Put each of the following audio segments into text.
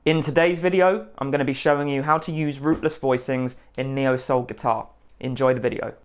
In today's video, I'm going to be showing you how to use Rootless Voicings in neosoul guitar. Enjoy the video.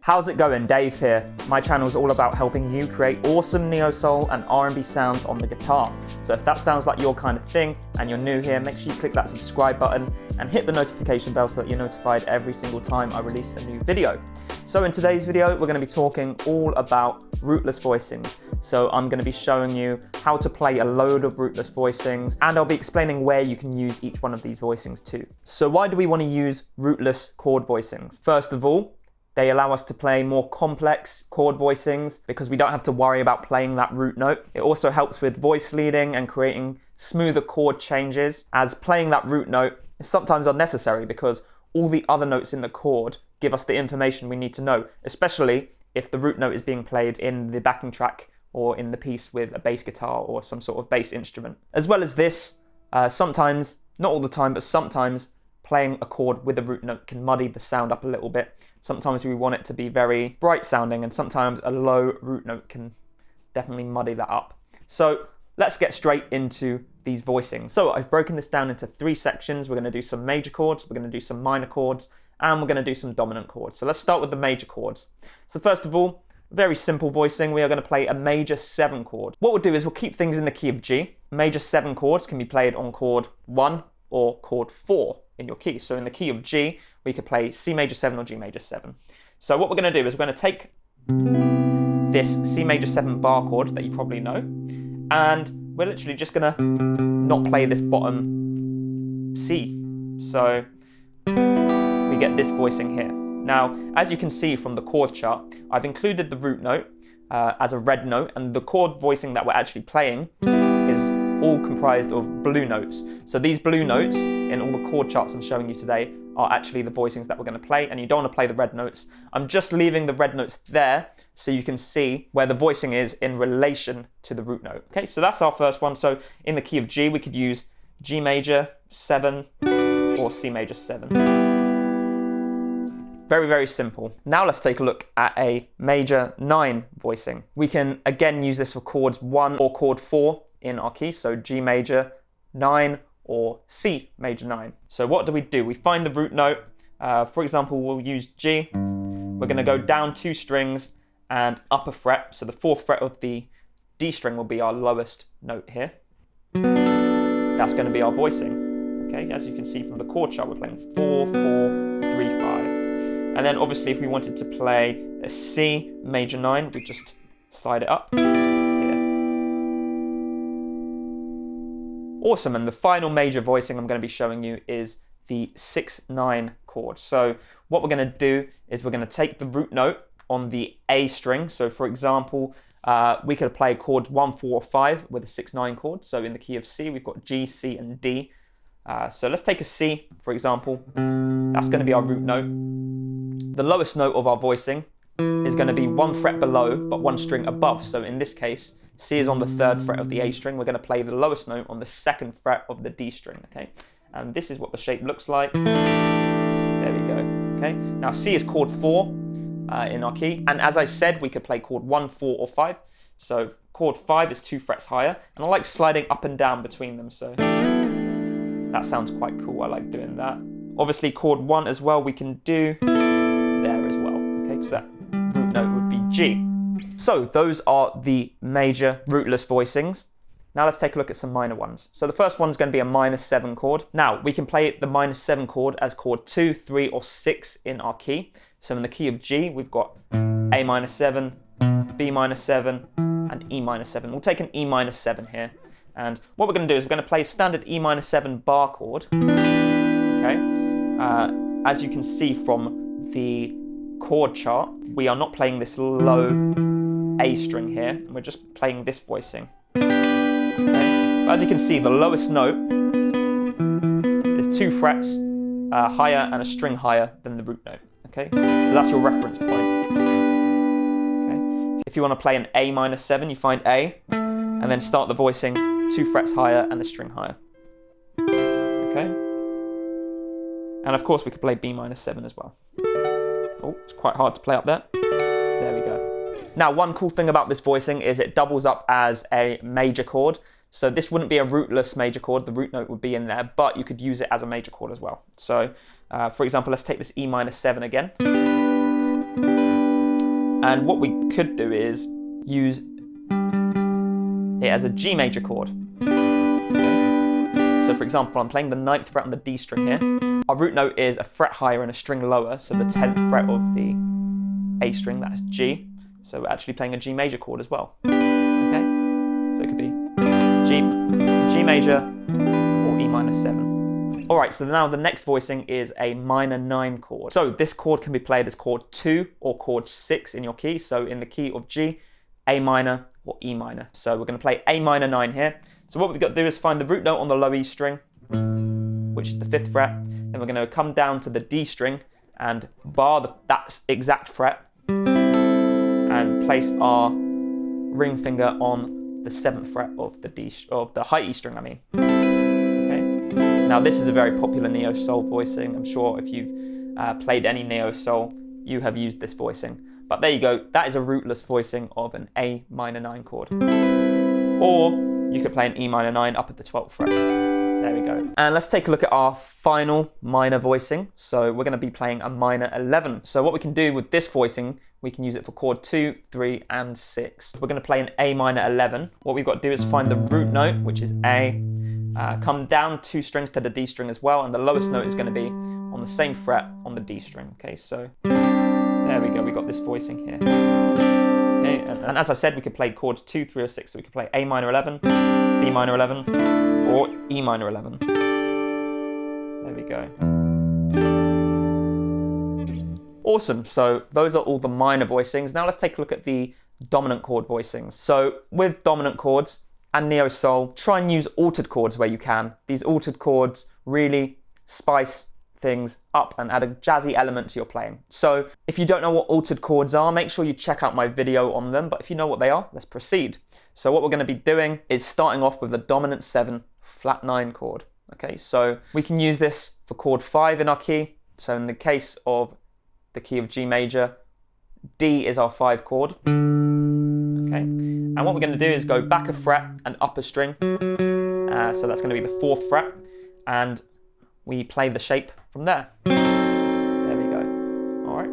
How's it going? Dave here. My channel is all about helping you create awesome neo-soul and R&B sounds on the guitar. So if that sounds like your kind of thing and you're new here, make sure you click that subscribe button and hit the notification bell so that you're notified every single time I release a new video. So in today's video, we're going to be talking all about Rootless Voicings. So I'm going to be showing you how to play a load of Rootless Voicings, and I'll be explaining where you can use each one of these voicings too. So why do we want to use Rootless chord voicings? First of all, they allow us to play more complex chord voicings because we don't have to worry about playing that root note. It also helps with voice leading and creating smoother chord changes, as playing that root note is sometimes unnecessary because all the other notes in the chord give us the information we need to know, especially if the root note is being played in the backing track or in the piece with a bass guitar or some sort of bass instrument. As well as this, sometimes, not all the time, but sometimes playing a chord with a root note can muddy the sound up a little bit. Sometimes we want it to be very bright sounding, and sometimes a low root note can definitely muddy that up. So let's get straight into these voicings. So I've broken this down into 3 sections. We're going to do some major chords, we're going to do some minor chords, and we're going to do some dominant chords. So let's start with the major chords. So first of all, very simple voicing. We are going to play a major 7 chord. What we'll do is we'll keep things in the key of G. Major 7 chords can be played on chord 1 or chord 4 in your key. So in the key of G, we could play C major 7 or G major 7. So what we're going to do is we're going to take this C major 7 bar chord that you probably know, and we're literally just going to not play this bottom C. So we get this voicing here. Now, as you can see from the chord chart, I've included the root note as a red note, and the chord voicing that we're actually playing is all comprised of blue notes. So these blue notes in all the chord charts I'm showing you today are actually the voicings that we're going to play, and you don't want to play the red notes. I'm just leaving the red notes there so you can see where the voicing is in relation to the root note. Okay, so that's our first one. So in the key of G, we could use G major 7 or C major 7. Very, very simple. Now let's take a look at a major 9 voicing. We can again use this for chords 1 or chord 4 in our key, so G major 9 or C major 9. So what do? We find the root note. For example, we'll use G. We're going to go down 2 strings and up a fret. So the 4th fret of the D string will be our lowest note here. That's going to be our voicing. Okay, as you can see from the chord chart, we're playing 4, 4, 3, 5. And then obviously if we wanted to play a C major 9, we just slide it up here. Awesome, and the final major voicing I'm going to be showing you is the 6-9 chord. So what we're going to do is we're going to take the root note on the A string. So for example, we could play chords 1, 4, or 5 with a 6-9 chord. So in the key of C, we've got G, C, and D. So let's take a C, for example. That's going to be our root note. The lowest note of our voicing is going to be 1 fret below, but 1 string above. So in this case, C is on the 3rd fret of the A string. We're going to play the lowest note on the 2nd fret of the D string, okay? And this is what the shape looks like. There we go, okay? Now C is chord 4 in our key. And as I said, we could play chord 1, 4, or 5. So chord 5 is 2 frets higher. And I like sliding up and down between them, so that sounds quite cool. I like doing that. Obviously chord 1 as well we can do there as well, okay? Because that root note would be G. So those are the major rootless voicings. Now let's take a look at some minor ones. So the first one's going to be a minor 7 chord. Now we can play the minor 7 chord as chord 2, 3, or 6 in our key. So in the key of G, we've got A minor 7, B minor 7, and E minor 7. We'll take an E minor 7 here. And what we're going to do is we're going to play a standard E minor 7 bar chord. Okay. As you can see from the chord chart, we are not playing this low A string here. We're just playing this voicing. Okay. As you can see, the lowest note is 2 frets higher and a string higher than the root note. Okay, so that's your reference point. Okay, If you want to play an A minor 7, you find A, and then start the voicing 2 frets higher and the string higher. Okay? And of course we could play B minor 7 as well. Oh, it's quite hard to play up there. There we go. Now, one cool thing about this voicing is it doubles up as a major chord. So this wouldn't be a rootless major chord, the root note would be in there, but you could use it as a major chord as well. So, for example, let's take this E minor 7 again. And what we could do is use it as a G major chord. So for example, I'm playing the 9th fret on the D string here. Our root note is a fret higher and a string lower, so the 10th fret of the A string, that's G. So we're actually playing a G major chord as well. Okay? So it could be G major, or E minor 7. All right, so now the next voicing is a minor 9 chord. So this chord can be played as chord 2 or chord 6 in your key. So in the key of G, A minor, or E minor. So we're going to play A minor 9 here. So what we've got to do is find the root note on the low E string, which is the 5th fret. Then we're going to come down to the D string and bar that exact fret and place our ring finger on the 7th fret of the high E string, I mean. Okay. Now this is a very popular neo-soul voicing. I'm sure if you've played any neo-soul, you have used this voicing. But there you go, that is a rootless voicing of an A minor 9 chord. Or you could play an E minor 9 up at the 12th fret. There we go. And let's take a look at our final minor voicing. So we're going to be playing a minor 11. So what we can do with this voicing, we can use it for chord 2, 3, and 6. We're going to play an A minor 11. What we've got to do is find the root note, which is A, come down 2 strings to the D string as well, and the lowest note is going to be on the same fret on the D string. Okay, so there we go, we got this voicing here. Okay, and as I said, we could play chords 2, 3, or 6. So we could play A minor 11, B minor 11, or E minor 11. There we go. Awesome, so those are all the minor voicings. Now let's take a look at the dominant chord voicings. So with dominant chords and neo-soul, try and use altered chords where you can. These altered chords really spice things up and add a jazzy element to your playing. So if you don't know what altered chords are, make sure you check out my video on them, but if you know what they are, let's proceed. So what we're going to be doing is starting off with the dominant 7 flat 9 chord. Okay, so we can use this for chord 5 in our key. So in the case of the key of G major, D is our 5 chord. Okay, and what we're going to do is go back a fret and up a string. So that's going to be the 4th fret, and we play the shape from there. There we go. All right.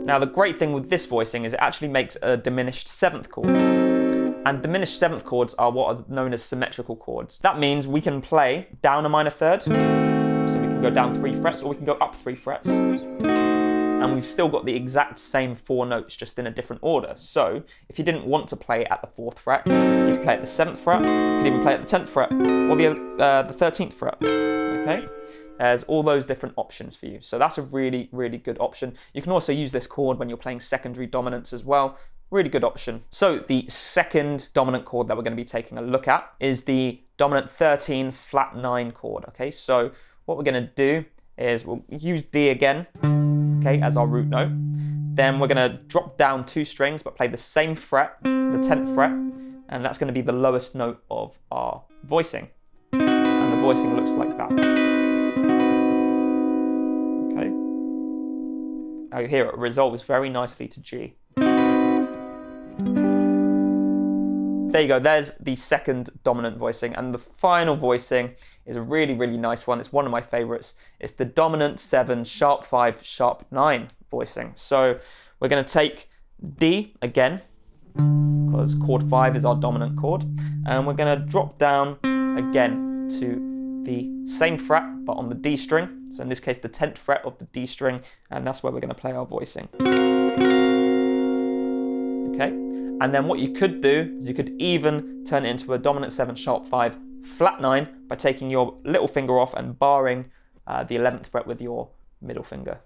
Now the great thing with this voicing is it actually makes a diminished 7th chord. And diminished 7th chords are what are known as symmetrical chords. That means we can play down a minor 3rd, so we can go down 3 frets, or we can go up 3 frets. And we've still got the exact same 4 notes, just in a different order. So if you didn't want to play at the 4th fret, you could play at the 7th fret, you could even play at the 10th fret, or the 13th fret. Okay? There's all those different options for you. So that's a really, really good option. You can also use this chord when you're playing secondary dominants as well. Really good option. So the second dominant chord that we're going to be taking a look at is the dominant 13 flat 9 chord. Okay, so what we're going to do is we'll use D again, okay, as our root note. Then we're going to drop down 2 strings, but play the same fret, the 10th fret, and that's going to be the lowest note of our voicing. And the voicing looks like that. Okay. Now you hear it resolves very nicely to G. There you go, there's the second dominant voicing, and the final voicing is a really, really nice one. It's one of my favorites. It's the dominant 7 sharp 5 sharp 9 voicing. So we're going to take D again, because chord 5 is our dominant chord, and we're going to drop down again to the same fret, but on the D string. So in this case, the 10th fret of the D string, and that's where we're going to play our voicing. Okay. And then what you could do is you could even turn it into a dominant 7 sharp 5 flat 9 by taking your little finger off and barring the 11th fret with your middle finger.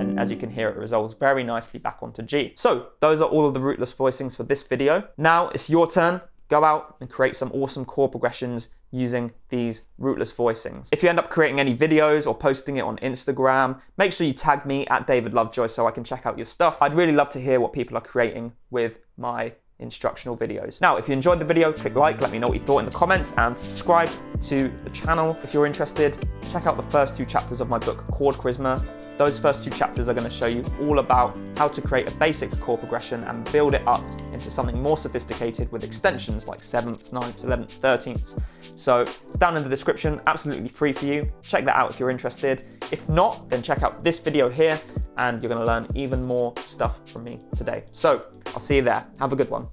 And as you can hear, it resolves very nicely back onto G. So those are all of the rootless voicings for this video. Now it's your turn go out and create some awesome chord progressions using these Rootless Voicings. If you end up creating any videos or posting it on Instagram, make sure you tag me at David Lovejoy so I can check out your stuff. I'd really love to hear what people are creating with my instructional videos. Now, if you enjoyed the video, click like, let me know what you thought in the comments, and subscribe to the channel. If you're interested, check out the first 2 chapters of my book, Chord Charisma. Those first 2 chapters are going to show you all about how to create a basic chord progression and build it up into something more sophisticated with extensions like 7ths, 9ths, 11ths, 13ths. So it's down in the description, absolutely free for you. Check that out if you're interested. If not, then check out this video here and you're going to learn even more stuff from me today. So I'll see you there. Have a good one.